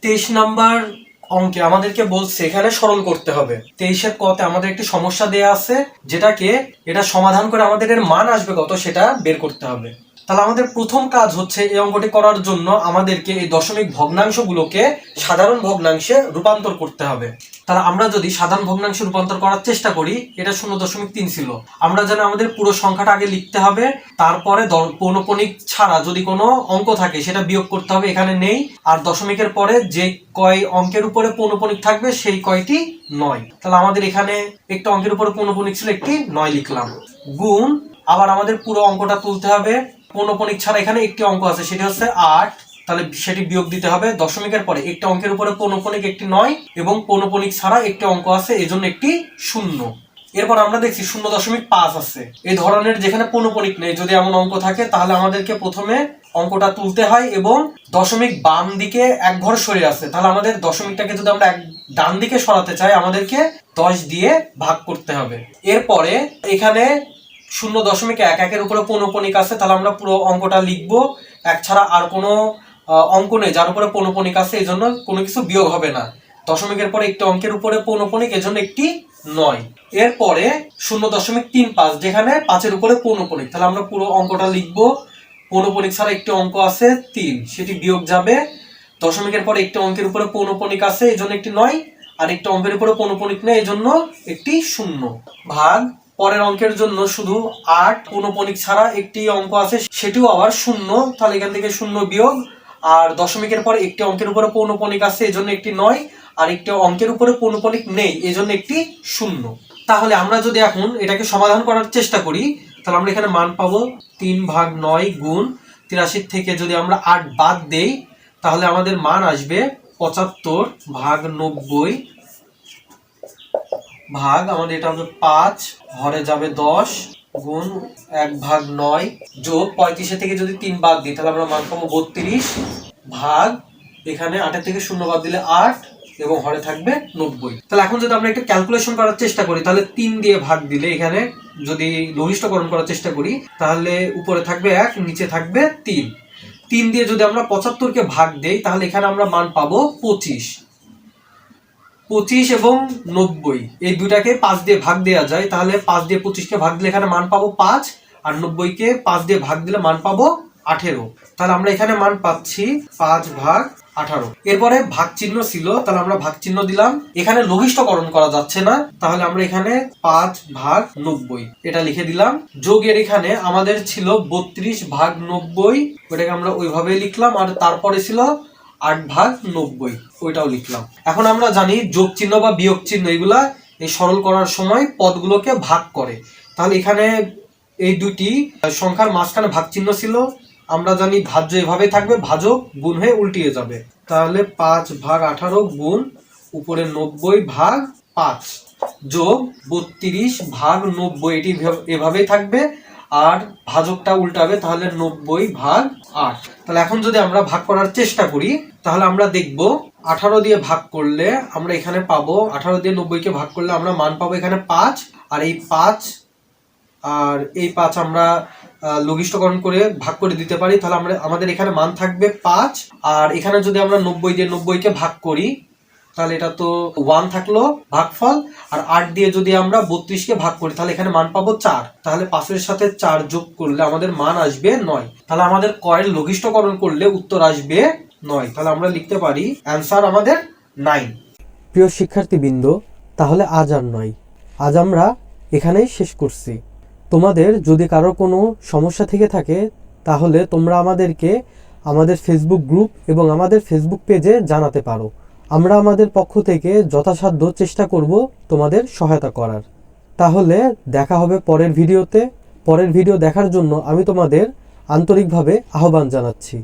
23 number অঙ্কে আমাদেরকে বলছে এখানে সরল করতে হবে। 23-এর কতে আমাদের একটি সমস্যা দেয়া আছে, যেটাকে এটা সমাধান করে আমাদের এর মান আসবে কত সেটা বের করতে হবে। তাহলে আমাদের প্রথম কাজ হচ্ছে এই অঙ্কটি করার জন্য আমাদেরকে এই দশমিক ভগ্নাংশগুলোকে সাধারণ ভগ্নাংশে রূপান্তর করতে হবে। তাহলে আমরা যদি সাধারণ ভগ্নাংশে রূপান্তর করার চেষ্টা করি, এটা 0.3 ছিল, আমরা জানি আমাদের পুরো সংখ্যাটা আগে লিখতে হবে, তারপরে পৌনঃপুনিক ছাড়া যদি কোনো অঙ্ক থাকে সেটা বিয়োগ করতে হবে, এখানে নেই। আর দশমিকের পরে যে কয় অঙ্কের উপরে পৌনঃপুনিক থাকবে সেই কয়টি 9। তাহলে আমাদের এখানে একটা অঙ্কের উপরে পৌনঃপুনিক ছিল, একটি 9 লিখলাম। গুণ, আবার আমাদের পুরো অঙ্কটা তুলতে হবে। পৌনঃপুনিক ছাড়া এখানে একটি অঙ্ক আছে, সেটি হচ্ছে 8, তাহলে সেটি বিয়োগ দিতে হবে। দশমিকের পরে একটা অঙ্কের উপরে পৌনঃপুনিক একটি 9 এবং পৌনঃপুনিক ছাড়া একটি অঙ্ক আছে, এজন্য একটি 0। এরপর আমরা দেখছি 0.5 আছে। এই ধরনের যেখানে পৌনঃপুনিক নেই, যদি এমন অঙ্ক থাকে তাহলে আমাদেরকে প্রথমে অঙ্কটা তুলতে হয় এবং দশমিক বাম দিকে এক ঘর সরে আছে। তাহলে আমাদের দশমিকটাকে যদি আমরা ডান দিকে সরাতে চাই, আমাদেরকে 10 দিয়ে ভাগ করতে হবে। এরপরে এখানে 0.11 উপরে পৌনঃপুনিক আছে, তাহলে আমরা পুরো অঙ্কটা লিখবো। এক ছাড়া আর কোনো অঙ্ক নেই যার উপরে পৌনঃপুনিক আছে, এই জন্য কোনো কিছু বিয়োগ হবে না। দশমিকের পরে একটি অঙ্কের উপরে পৌনঃপুনিক, এজন্য একটি 9। এরপরে 0.35 যেখানে 5-এর উপরে পৌনঃপুনিক, তাহলে আমরা পুরো অঙ্কটা লিখবো। পৌনঃপুনিক ছাড়া একটি অঙ্ক আছে 3, সেটি বিয়োগ যাবে। দশমিকের পরে একটি অঙ্কের উপরে পৌনঃপুনিক আছে, এই জন্য একটি 9, আর একটি অঙ্কের উপরে পৌনঃপুনিক নেই, এই জন্য একটি 0। ভাগ, পরের অঙ্কের জন্য শুধু 8, পৌনঃপুনিক ছাড়া একটি অঙ্ক আছে, সেটিও আবার 0, তাহলে এখান থেকে 0 বিয়োগ। আর দশমিকের পরে একটি অঙ্কের উপরে পৌনঃপুনিক আছে, এই জন্য একটি 9, আর একটি অঙ্কের উপরে পৌনঃপুনিক নেই, এই জন্য একটি 0। তাহলে আমরা যদি এখন এটাকে সমাধান করার চেষ্টা করি, তাহলে আমরা এখানে মান পাবো 3/9 গুণ 83 থেকে যদি আমরা 8 বাদ দেই, তাহলে আমাদের মান আসবে 75/90 ভাগ, আমাদের এটা হবে 5, হরে যাবে 10 গুণ 1/9 যোগ 35 থেকে যদি 3 বাদ দিই, তাহলে আমরা মান পাবো 32 ভাগ, এখানে 8 থেকে 0 বাদ দিলে 8 এবং হরে থাকবে 90। তাহলে এখন যদি আমরা একটু ক্যালকুলেশন করার চেষ্টা করি, তাহলে 3 দিয়ে ভাগ দিলে, এখানে যদি লঘিষ্ঠকরণ করার চেষ্টা করি, তাহলে উপরে থাকবে 1, নিচে থাকবে 3। 3 দিয়ে যদি আমরা 75-কে ভাগ দেই, তাহলে এখানে আমরা মান পাবো 25। 25 এবং 90 এই দুটাকে 5 দিয়ে ভাগ দেওয়া যায়, তাহলে 5 দিয়ে 25-কে ভাগ দিলে এখানে মান পাবো 5, আর 90-কে 5 দিয়ে ভাগ দিলে মান পাবো 18। তাহলে আমরা এখানে মান পাচ্ছি 5/18। এরপরে ভাগ চিহ্ন ছিল, তাহলে আমরা ভাগ চিহ্ন দিলাম। এখানে লঘিষ্ঠকরণ করা যাচ্ছে না, তাহলে আমরা এখানে 5/90 এটা লিখে দিলাম। যোগের এখানে আমাদের ছিল 32/90, ওটাকে আমরা ওইভাবেই লিখলাম। আর তারপরে ছিল 8/90, ওইটাও লিখলাম। এখন আমরা জানি যোগ চিহ্ন বা বিয়োগ চিহ্ন এগুলা এই সরল করার সময় পদগুলোকে ভাগ করে। তাহলে এখানে এই দুটি সংখ্যার মাঝখানে ভাগ চিহ্ন ছিল, আমরা জানি ভাজ্য এভাবে থাকবে, ভাজক গুণ হয়ে উল্টিয়ে যাবে। তাহলে 5/18 গুণ উপরে 90/5 যোগ 32/90, এটি এভাবেই থাকবে, আর ভাজকটা উল্টাবে, তাহলে 90/8। তাহলে এখন যদি আমরা ভাগ করার চেষ্টা করি, তাহলে আমরা দেখব 18 দিয়ে ভাগ করলে আমরা এখানে পাবো, 18 দিয়ে 90-কে ভাগ করলে আমরা মান পাবো এখানে 5, আর এই 5 আর এই 5 আমরা লঘিষ্ঠকরণ করে ভাগ করে দিতে পারি, তাহলে আমাদের এখানে মান থাকবে 5। আর এখানে যদি আমরা 90 দিয়ে 90-কে ভাগ করি, তাহলে এটা তো 1 থাকলো ভাগফল। আর 8 দিয়ে যদি আমরা 32-কে ভাগ করি, তাহলে এখানে মান পাবো 4, তাহলে 5-এর সাথে 4 যোগ করলে আমাদের মান আসবে 9। তাহলে আমাদের কয়ের লঘিষ্ঠকরণ করলে উত্তর আসবে 9। তাহলে আমরা লিখতে পারি অ্যান্সার আমাদের 9। প্রিয় শিক্ষার্থীবৃন্দ, তাহলে আজ আর নয়, আজ আমরা এখানেই শেষ করছি। তোমাদের যদি কারো কোনো সমস্যা থেকে থাকে, তাহলে তোমরা আমাদেরকে আমাদের ফেসবুক গ্রুপ এবং আমাদের ফেসবুক পেজে জানাতে পারো। আমরা আমাদের পক্ষ থেকে যথাসাধ্য চেষ্টা করব তোমাদের সহায়তা করার। তাহলে দেখা হবে পরের ভিডিওতে। পরের ভিডিও দেখার জন্য আমি তোমাদের আন্তরিকভাবে আহ্বান জানাচ্ছি।